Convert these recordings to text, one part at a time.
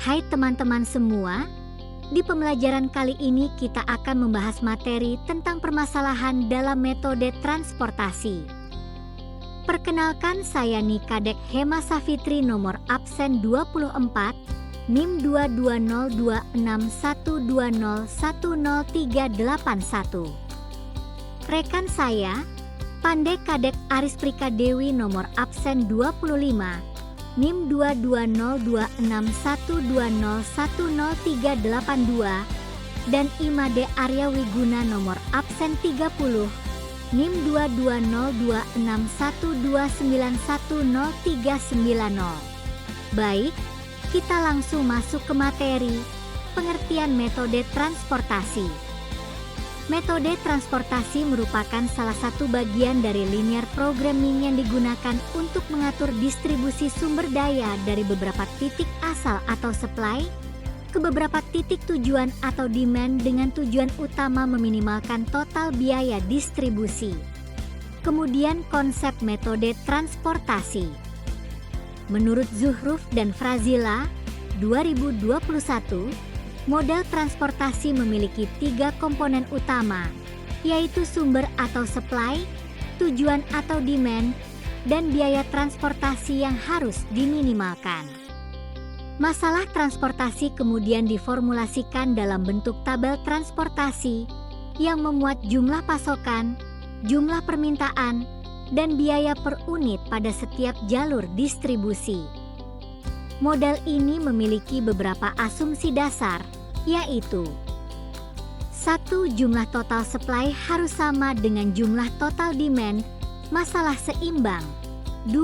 Hai teman-teman semua, di pembelajaran kali ini kita akan membahas materi tentang permasalahan dalam metode transportasi. Perkenalkan, saya Nikadek Hema Safitri, nomor absen 24, NIM 2202612010381. Rekan saya, Pandey Kadek Aris Prika Dewi, nomor absen 25, NIM 2206120100382, dan Imade Arya Wiguna, nomor absen 30, NIM 2206129100390. Baik, kita langsung masuk ke materi, pengertian metode transportasi. Metode transportasi merupakan salah satu bagian dari linear programming yang digunakan untuk mengatur distribusi sumber daya dari beberapa titik asal atau supply ke beberapa titik tujuan atau demand dengan tujuan utama meminimalkan total biaya distribusi. Kemudian konsep metode transportasi. Menurut Zuhruf dan Frazila, 2021, model transportasi memiliki 3 komponen utama, yaitu sumber atau supply, tujuan atau demand, dan biaya transportasi yang harus diminimalkan. Masalah transportasi kemudian diformulasikan dalam bentuk tabel transportasi yang memuat jumlah pasokan, jumlah permintaan, dan biaya per unit pada setiap jalur distribusi. Model ini memiliki beberapa asumsi dasar, yaitu 1. Jumlah total supply harus sama dengan jumlah total demand, masalah seimbang. 2.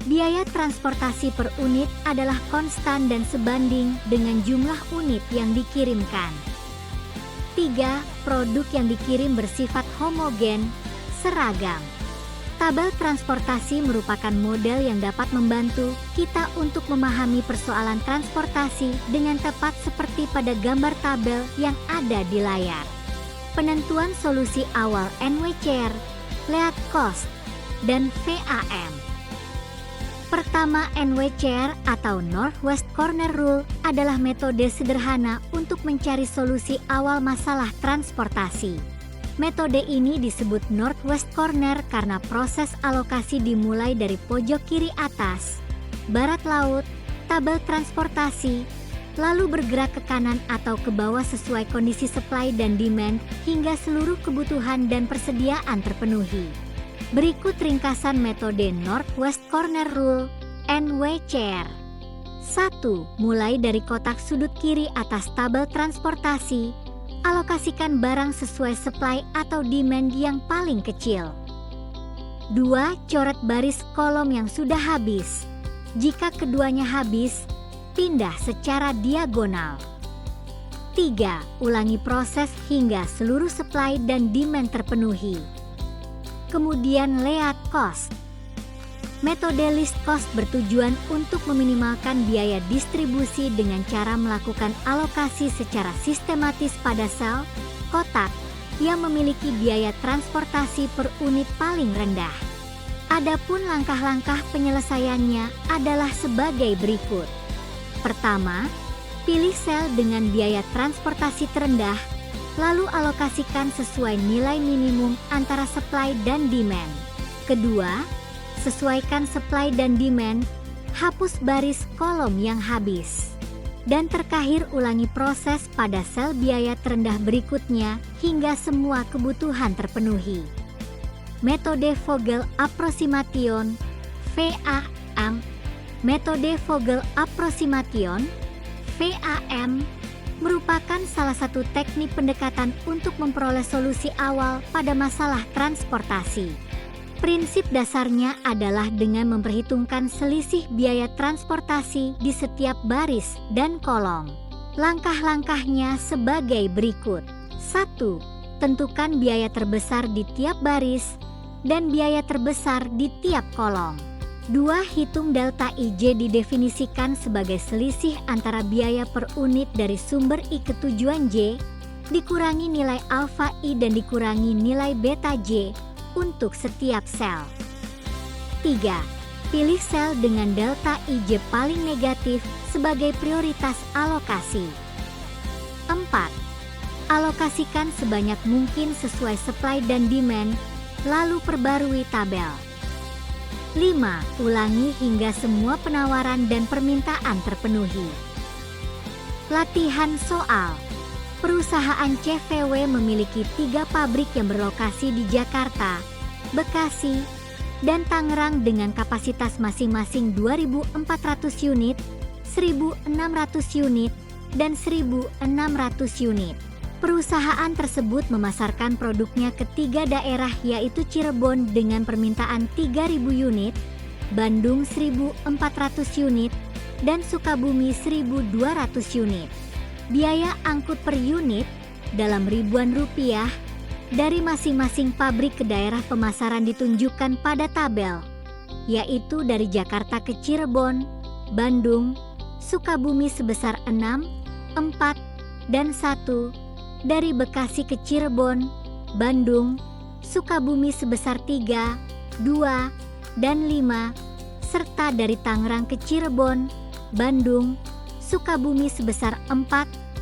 Biaya transportasi per unit adalah konstan dan sebanding dengan jumlah unit yang dikirimkan. 3. Produk yang dikirim bersifat homogen, seragam. Tabel transportasi merupakan model yang dapat membantu kita untuk memahami persoalan transportasi dengan tepat seperti pada gambar tabel yang ada di layar. Penentuan solusi awal NWCR, Lead Cost, dan VAM. Pertama, NWCR atau Northwest Corner Rule adalah metode sederhana untuk mencari solusi awal masalah transportasi. Metode ini disebut Northwest Corner karena proses alokasi dimulai dari pojok kiri atas, barat laut, tabel transportasi, lalu bergerak ke kanan atau ke bawah sesuai kondisi supply dan demand hingga seluruh kebutuhan dan persediaan terpenuhi. Berikut ringkasan metode Northwest Corner Rule, NWCR. 1. Mulai dari kotak sudut kiri atas tabel transportasi, alokasikan barang sesuai supply atau demand yang paling kecil. 2. Coret baris kolom yang sudah habis. Jika keduanya habis, pindah secara diagonal. 3. Ulangi proses hingga seluruh supply dan demand terpenuhi. Kemudian lead cost. Metode list cost bertujuan untuk meminimalkan biaya distribusi dengan cara melakukan alokasi secara sistematis pada sel, kotak, yang memiliki biaya transportasi per unit paling rendah. Adapun langkah-langkah penyelesaiannya adalah sebagai berikut. Pertama, pilih sel dengan biaya transportasi terendah, lalu alokasikan sesuai nilai minimum antara supply dan demand. Kedua, sesuaikan supply dan demand, hapus baris kolom yang habis. Dan terakhir, ulangi proses pada sel biaya terendah berikutnya hingga semua kebutuhan terpenuhi. Metode Vogel Approximation, VAM. Metode Vogel Approximation, VAM, merupakan salah satu teknik pendekatan untuk memperoleh solusi awal pada masalah transportasi. Prinsip dasarnya adalah dengan memperhitungkan selisih biaya transportasi di setiap baris dan kolom. Langkah-langkahnya sebagai berikut. 1. Tentukan biaya terbesar di tiap baris dan biaya terbesar di tiap kolom. 2. Hitung delta IJ didefinisikan sebagai selisih antara biaya per unit dari sumber I ke tujuan J, dikurangi nilai alfa I dan dikurangi nilai beta J untuk setiap sel. 3. Pilih sel dengan delta IJ paling negatif sebagai prioritas alokasi. 4. Alokasikan sebanyak mungkin sesuai supply dan demand, lalu perbarui tabel. 5. Ulangi hingga semua penawaran dan permintaan terpenuhi. Latihan soal. Perusahaan CVW memiliki 3 pabrik yang berlokasi di Jakarta, Bekasi, dan Tangerang dengan kapasitas masing-masing 2.400 unit, 1.600 unit, dan 1.600 unit. Perusahaan tersebut memasarkan produknya ke 3 daerah yaitu Cirebon dengan permintaan 3.000 unit, Bandung 1.400 unit, dan Sukabumi 1.200 unit. Biaya angkut per unit dalam ribuan rupiah dari masing-masing pabrik ke daerah pemasaran ditunjukkan pada tabel, yaitu dari Jakarta ke Cirebon, Bandung, Sukabumi sebesar 6, 4, dan 1, dari Bekasi ke Cirebon, Bandung, Sukabumi sebesar 3, 2, dan 5, serta dari Tangerang ke Cirebon, Bandung, Sukabumi sebesar 4,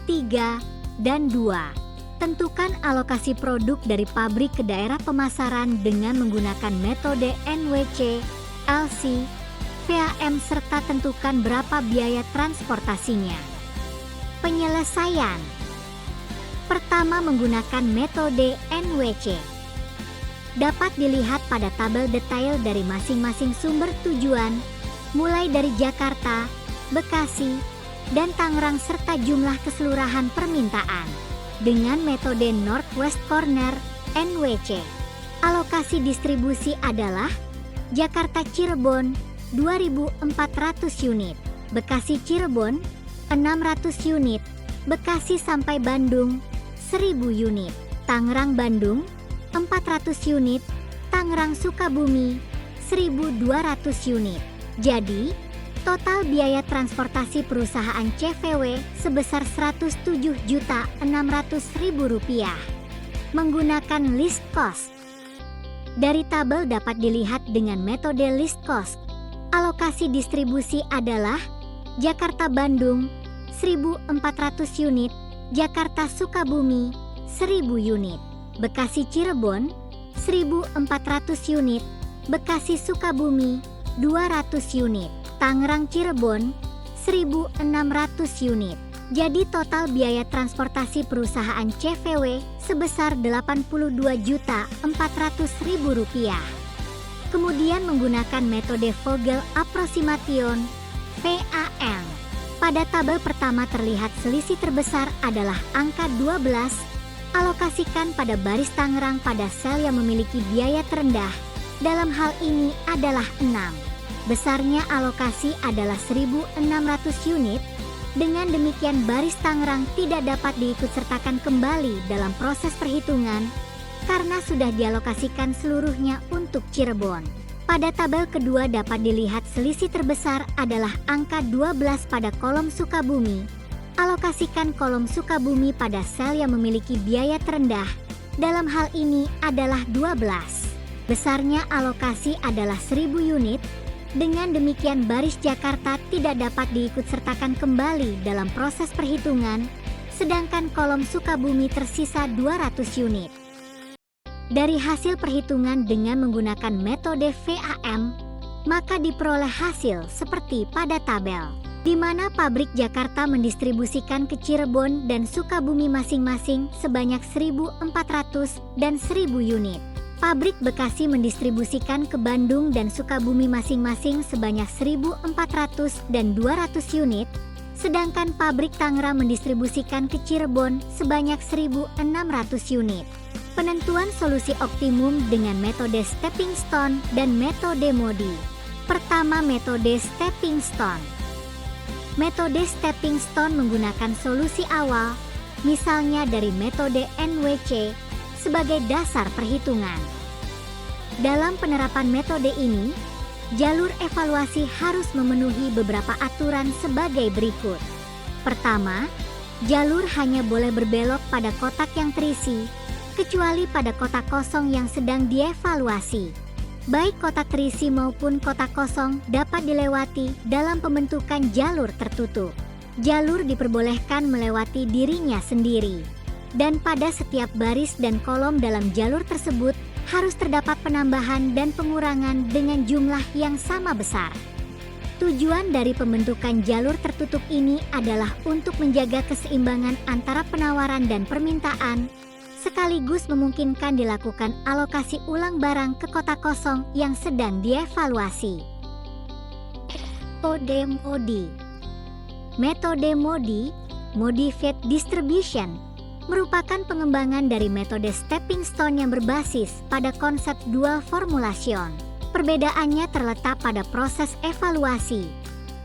3, dan 2. Tentukan alokasi produk dari pabrik ke daerah pemasaran dengan menggunakan metode NWC, LC, VAM serta tentukan berapa biaya transportasinya. Penyelesaian. Pertama, menggunakan metode NWC. Dapat dilihat pada tabel detail dari masing-masing sumber tujuan, mulai dari Jakarta, Bekasi, dan Tangerang serta jumlah keseluruhan permintaan. Dengan metode Northwest Corner NWC, alokasi distribusi adalah Jakarta Cirebon 2.400 unit, Bekasi Cirebon 600 unit, Bekasi sampai Bandung 1.000 unit, Tangerang Bandung 400 unit, Tangerang Sukabumi 1.200 unit. Jadi, total biaya transportasi perusahaan CVW sebesar Rp107.600.000 menggunakan list cost. Dari tabel dapat dilihat dengan metode list cost. Alokasi distribusi adalah Jakarta Bandung 1.400 unit, Jakarta Sukabumi 1.000 unit, Bekasi Cirebon 1.400 unit, Bekasi Sukabumi 200 unit, Tangerang Cirebon 1.600 unit. Jadi total biaya transportasi perusahaan CVW sebesar Rp82.400.000. Kemudian menggunakan metode Vogel Approximation VAM. Pada tabel pertama terlihat selisih terbesar adalah angka 12. Alokasikan pada baris Tangerang pada sel yang memiliki biaya terendah. Dalam hal ini adalah 6. Besarnya alokasi adalah 1.600 unit. Dengan demikian baris Tangerang tidak dapat diikutsertakan kembali dalam proses perhitungan karena sudah dialokasikan seluruhnya untuk Cirebon. Pada tabel kedua dapat dilihat selisih terbesar adalah angka 12 pada kolom Sukabumi. Alokasikan kolom Sukabumi pada sel yang memiliki biaya terendah. Dalam hal ini adalah 12. Besarnya alokasi adalah 1.000 unit. Dengan demikian baris Jakarta tidak dapat diikutsertakan kembali dalam proses perhitungan, sedangkan kolom Sukabumi tersisa 200 unit. Dari hasil perhitungan dengan menggunakan metode VAM, maka diperoleh hasil seperti pada tabel, di mana pabrik Jakarta mendistribusikan ke Cirebon dan Sukabumi masing-masing sebanyak 1.400 dan 1.000 unit. Pabrik Bekasi mendistribusikan ke Bandung dan Sukabumi masing-masing sebanyak 1.400 dan 200 unit, sedangkan pabrik Tangerang mendistribusikan ke Cirebon sebanyak 1.600 unit. Penentuan solusi optimum dengan metode stepping stone dan metode MODI. Pertama, metode stepping stone. Metode stepping stone menggunakan solusi awal, misalnya dari metode NWC, sebagai dasar perhitungan. Dalam penerapan metode ini, jalur evaluasi harus memenuhi beberapa aturan sebagai berikut. Pertama, jalur hanya boleh berbelok pada kotak yang terisi, kecuali pada kotak kosong yang sedang dievaluasi. baik kotak terisi maupun kotak kosong dapat dilewati dalam pembentukan jalur tertutup. Jalur diperbolehkan melewati dirinya sendiri. Dan pada setiap baris dan kolom dalam jalur tersebut harus terdapat penambahan dan pengurangan dengan jumlah yang sama besar. Tujuan dari pembentukan jalur tertutup ini adalah untuk menjaga keseimbangan antara penawaran dan permintaan, sekaligus memungkinkan dilakukan alokasi ulang barang ke kotak kosong yang sedang dievaluasi. Metode MODI, Modified Distribution, merupakan pengembangan dari metode stepping stone yang berbasis pada konsep dual formulation. Perbedaannya terletak pada proses evaluasi.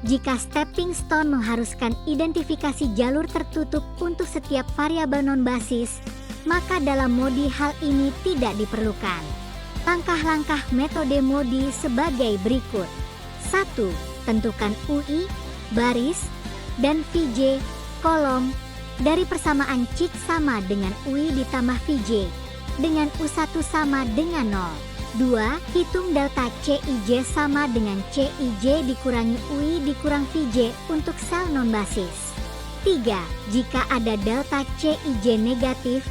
Jika stepping stone mengharuskan identifikasi jalur tertutup untuk setiap variabel non-basis, maka dalam MODI hal ini tidak diperlukan. Langkah-langkah metode MODI sebagai berikut. 1. Tentukan UI, baris, dan VJ, kolom, dari persamaan CIK sama dengan UI ditambah VJ, dengan U1 sama dengan 0. 2. Hitung delta CIJ sama dengan CIJ dikurangi UI dikurang VJ untuk sel non-basis. 3. Jika ada delta CIJ negatif,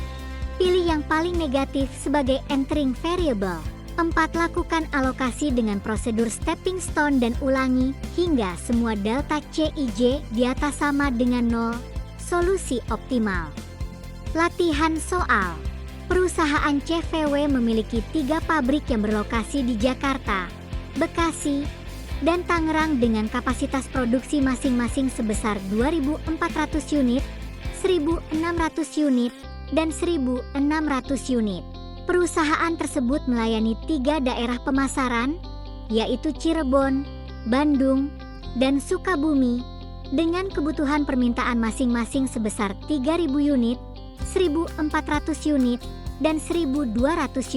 pilih yang paling negatif sebagai entering variable. 4. Lakukan alokasi dengan prosedur stepping stone dan ulangi hingga semua delta CIJ di atas sama dengan 0. Solusi optimal. Latihan soal. Perusahaan CVW memiliki 3 pabrik yang berlokasi di Jakarta, Bekasi, dan Tangerang dengan kapasitas produksi masing-masing sebesar 2.400 unit, 1.600 unit, dan 1.600 unit. Perusahaan tersebut melayani 3 daerah pemasaran, yaitu Cirebon, Bandung, dan Sukabumi, dengan kebutuhan permintaan masing-masing sebesar 3.000 unit, 1.400 unit, dan 1.200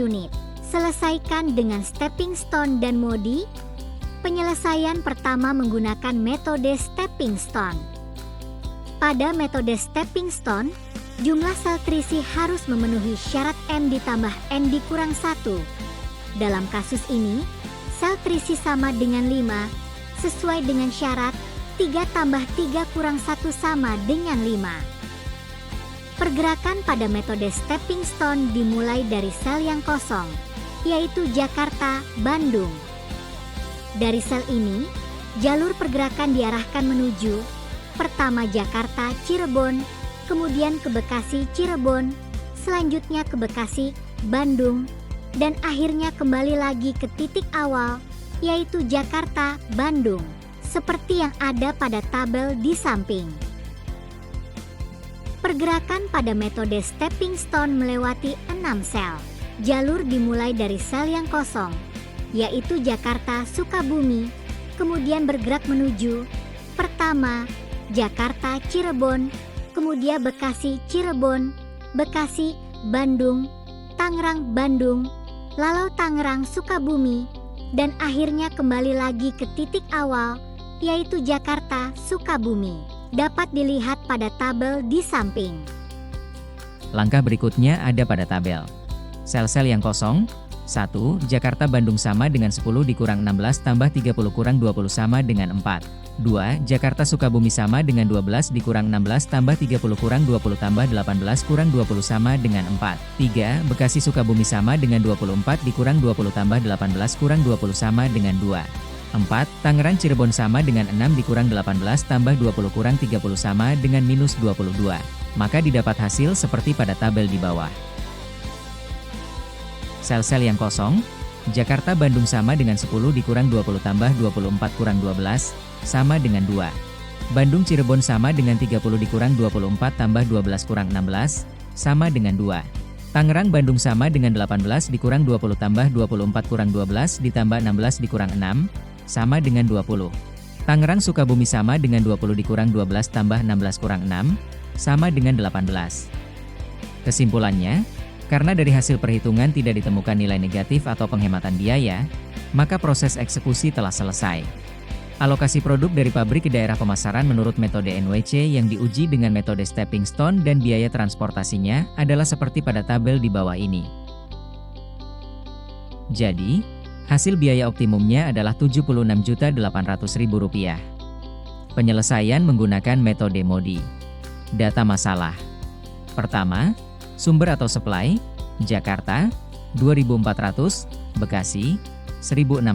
unit. Selesaikan dengan stepping stone dan MODI. Penyelesaian pertama menggunakan metode stepping stone. Pada metode stepping stone, jumlah sel terisi harus memenuhi syarat M ditambah N dikurang 1. Dalam kasus ini, sel terisi sama dengan 5, sesuai dengan syarat 3 tambah 3 kurang 1 sama dengan 5. Pergerakan pada metode stepping stone dimulai dari sel yang kosong, yaitu Jakarta, Bandung. Dari sel ini, jalur pergerakan diarahkan menuju pertama Jakarta, Cirebon, kemudian ke Bekasi, Cirebon, selanjutnya ke Bekasi, Bandung, dan akhirnya kembali lagi ke titik awal, yaitu Jakarta, Bandung, seperti yang ada pada tabel di samping. Pergerakan pada metode stepping stone melewati 6 sel. Jalur dimulai dari sel yang kosong, yaitu Jakarta, Sukabumi, kemudian bergerak menuju pertama Jakarta, Cirebon, kemudian Bekasi, Cirebon, Bekasi, Bandung, Tangerang, Bandung, lalu Tangerang, Sukabumi, dan akhirnya kembali lagi ke titik awal, yaitu Jakarta, Sukabumi. Dapat dilihat pada tabel di samping. Langkah berikutnya ada pada tabel. Sel-sel yang kosong. 1. Jakarta Bandung sama dengan 10 dikurang 16 tambah 30 kurang 20 sama dengan 4. 2. Jakarta Sukabumi sama dengan 12 dikurang 16 tambah 30 kurang 20 tambah 18 kurang 20 sama dengan 4. 3. Bekasi Sukabumi sama dengan 24 dikurang 20 tambah 18 kurang 20 sama dengan 2. 4. Tangerang Cirebon sama dengan 6 dikurang 18 tambah 20 kurang 30 sama dengan minus 22. Maka didapat hasil seperti pada tabel di bawah. Sel-sel yang kosong. Jakarta Bandung sama dengan 10 dikurang 20 tambah 24 kurang 12, sama dengan 2. Bandung Cirebon sama dengan 30 dikurang 24 tambah 12 kurang 16, sama dengan 2. Tangerang Bandung sama dengan 18 dikurang 20 tambah 24 kurang 12 ditambah 16 dikurang 6, sama dengan 20. Tangerang Sukabumi sama dengan 20 dikurang 12 tambah 16 kurang 6, sama dengan 18. Kesimpulannya, karena dari hasil perhitungan tidak ditemukan nilai negatif atau penghematan biaya, maka proses eksekusi telah selesai. Alokasi produk dari pabrik ke daerah pemasaran menurut metode NWC yang diuji dengan metode stepping stone dan biaya transportasinya adalah seperti pada tabel di bawah ini. Jadi, Hasil biaya optimumnya adalah Rp76.800.000. Penyelesaian menggunakan metode MODI. Data masalah. Pertama, sumber atau supply, Jakarta, 2.400, Bekasi, 1.600,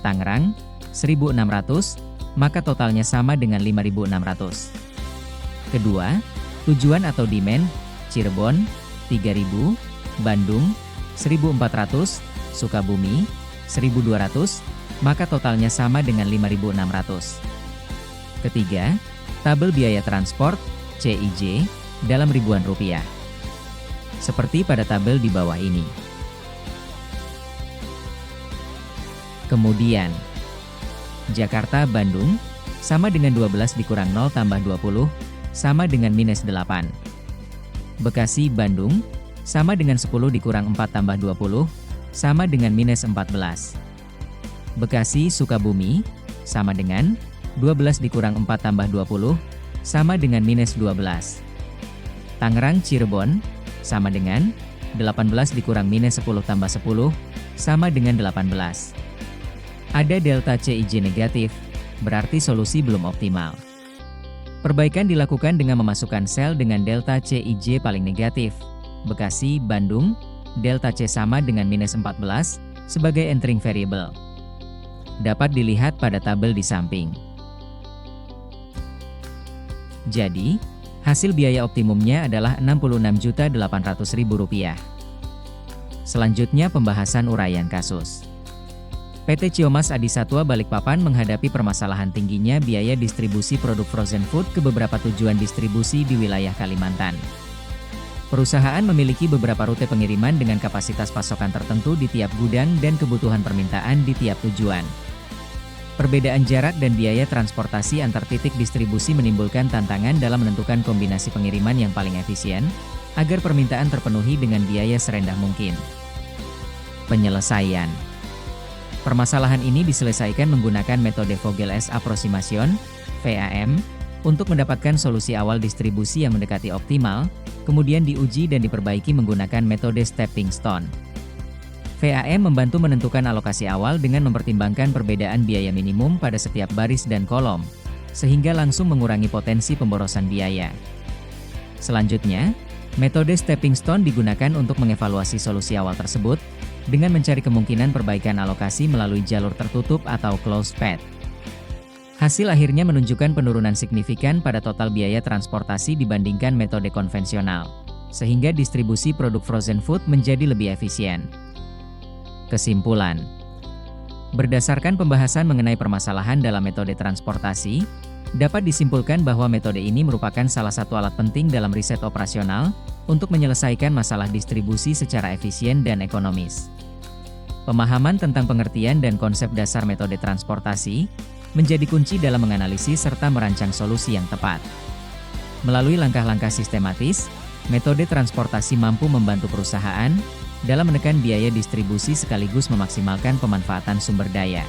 Tangerang, 1.600, maka totalnya sama dengan 5.600. Kedua, tujuan atau demand, Cirebon, 3.000, Bandung, 1.400, Sukabumi, 1.200, maka totalnya sama dengan 5.600. Ketiga, tabel biaya transport, CIJ, dalam ribuan rupiah. Seperti pada tabel di bawah ini. Kemudian, Jakarta-Bandung, sama dengan 12 dikurang 0 tambah 20, sama dengan minus 8. Bekasi-Bandung, sama dengan 10 dikurang 4 tambah 20, sama dengan minus 14. Bekasi-Sukabumi, sama dengan 12 dikurang 4 tambah 20, sama dengan minus 12. Tangerang-Cirebon, sama dengan 18 dikurang minus 10 tambah 10, sama dengan 18. Ada delta CIJ negatif, berarti solusi belum optimal. Perbaikan dilakukan dengan memasukkan sel dengan delta CIJ paling negatif. Bekasi, Bandung, delta C sama dengan minus 14, sebagai entering variable. Dapat dilihat pada tabel di samping. Jadi, hasil biaya optimumnya adalah Rp66.800.000. Selanjutnya pembahasan uraian kasus. PT Ciomas Adisatwa Balikpapan menghadapi permasalahan tingginya biaya distribusi produk frozen food ke beberapa tujuan distribusi di wilayah Kalimantan. Perusahaan memiliki beberapa rute pengiriman dengan kapasitas pasokan tertentu di tiap gudang dan kebutuhan permintaan di tiap tujuan. Perbedaan jarak dan biaya transportasi antar titik distribusi menimbulkan tantangan dalam menentukan kombinasi pengiriman yang paling efisien, agar permintaan terpenuhi dengan biaya serendah mungkin. Penyelesaian. Permasalahan ini diselesaikan menggunakan metode Vogel's Approximation, VAM, untuk mendapatkan solusi awal distribusi yang mendekati optimal, kemudian diuji dan diperbaiki menggunakan metode Stepping Stone. VAM membantu menentukan alokasi awal dengan mempertimbangkan perbedaan biaya minimum pada setiap baris dan kolom, sehingga langsung mengurangi potensi pemborosan biaya. Selanjutnya, metode Stepping Stone digunakan untuk mengevaluasi solusi awal tersebut, dengan mencari kemungkinan perbaikan alokasi melalui jalur tertutup atau closed path. Hasil akhirnya menunjukkan penurunan signifikan pada total biaya transportasi dibandingkan metode konvensional, sehingga distribusi produk frozen food menjadi lebih efisien. Kesimpulan. Berdasarkan pembahasan mengenai permasalahan dalam metode transportasi, dapat disimpulkan bahwa metode ini merupakan salah satu alat penting dalam riset operasional untuk menyelesaikan masalah distribusi secara efisien dan ekonomis. Pemahaman tentang pengertian dan konsep dasar metode transportasi menjadi kunci dalam menganalisis serta merancang solusi yang tepat. Melalui langkah-langkah sistematis, metode transportasi mampu membantu perusahaan dalam menekan biaya distribusi sekaligus memaksimalkan pemanfaatan sumber daya.